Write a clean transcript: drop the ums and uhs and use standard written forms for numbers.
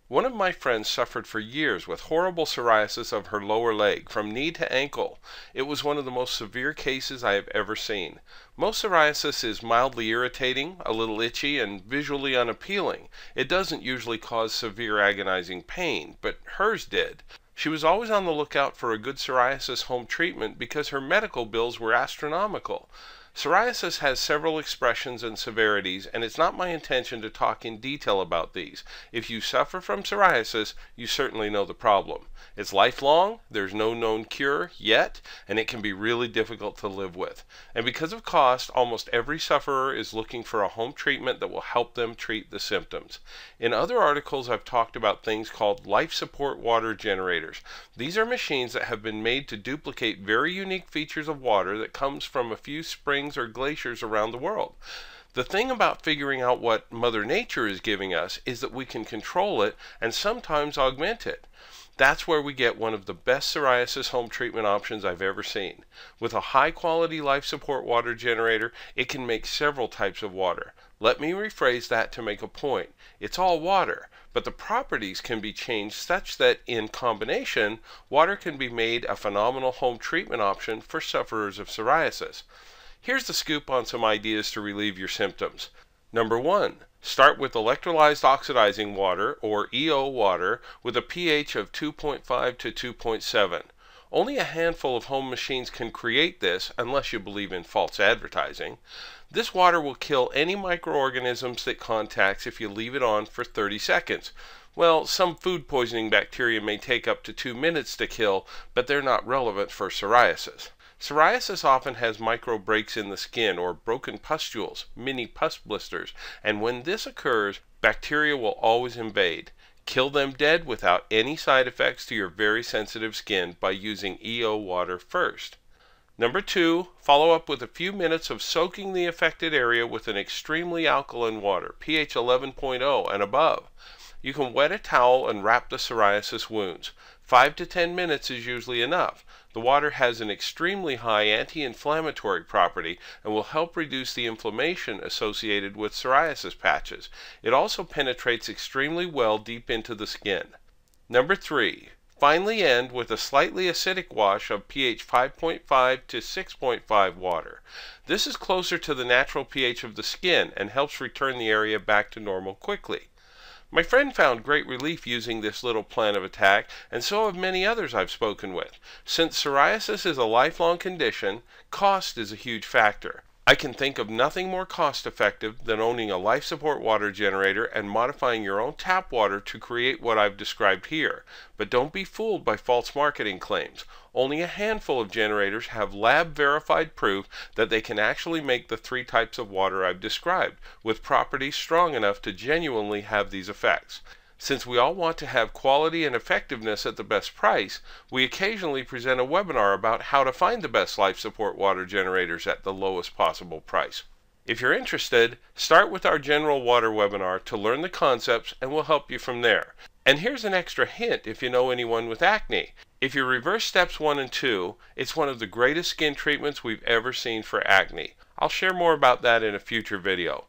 One of my friends suffered for years with horrible psoriasis of her lower leg, from knee to ankle. It was one of the most severe cases I have ever seen. Most psoriasis is mildly irritating, a little itchy, and visually unappealing. It doesn't usually cause severe agonizing pain, but hers did. She was always on the lookout for a good psoriasis home treatment because her medical bills were astronomical. Psoriasis has several expressions and severities, and it's not my intention to talk in detail about these. If you suffer from psoriasis, you certainly know the problem. It's lifelong, there's no known cure yet, and it can be really difficult to live with. And because of cost, almost every sufferer is looking for a home treatment that will help them treat the symptoms. In other articles, I've talked about things called life support water generators. These are machines that have been made to duplicate very unique features of water that comes from a few springs or glaciers around the world. The thing about figuring out what Mother Nature is giving us is that we can control it and sometimes augment it. That's where we get one of the best psoriasis home treatment options I've ever seen. With a high-quality life support water generator, it can make several types of water. Let me rephrase that to make a point. It's all water, but the properties can be changed such that in combination, water can be made a phenomenal home treatment option for sufferers of psoriasis. Here's the scoop on some ideas to relieve your symptoms. Number 1. Start with electrolyzed oxidizing water, or EO water, with a pH of 2.5 to 2.7. Only a handful of home machines can create this, unless you believe in false advertising. This water will kill any microorganisms that contacts if you leave it on for 30 seconds. Well, some food poisoning bacteria may take up to 2 minutes to kill, but they're not relevant for psoriasis. Psoriasis often has micro breaks in the skin, or broken pustules, mini pus blisters, and when this occurs, bacteria will always invade. Kill them dead without any side effects to your very sensitive skin by using EO water first. Number 2, follow up with a few minutes of soaking the affected area with an extremely alkaline water, pH 11.0 and above. You can wet a towel and wrap the psoriasis wounds. 5 to 10 minutes is usually enough. The water has an extremely high anti-inflammatory property and will help reduce the inflammation associated with psoriasis patches. It also penetrates extremely well deep into the skin. Number 3. Finally end with a slightly acidic wash of pH 5.5 to 6.5 water. This is closer to the natural pH of the skin and helps return the area back to normal quickly. My friend found great relief using this little plan of attack, and so have many others I've spoken with. Since psoriasis is a lifelong condition, cost is a huge factor. I can think of nothing more cost-effective than owning a life support water generator and modifying your own tap water to create what I've described here. But don't be fooled by false marketing claims. Only a handful of generators have lab-verified proof that they can actually make the 3 types of water I've described, with properties strong enough to genuinely have these effects. Since we all want to have quality and effectiveness at the best price, we occasionally present a webinar about how to find the best life support water generators at the lowest possible price. If you're interested, start with our general water webinar to learn the concepts, and we'll help you from there. And here's an extra hint if you know anyone with acne. If you reverse steps 1 and 2, it's one of the greatest skin treatments we've ever seen for acne. I'll share more about that in a future video.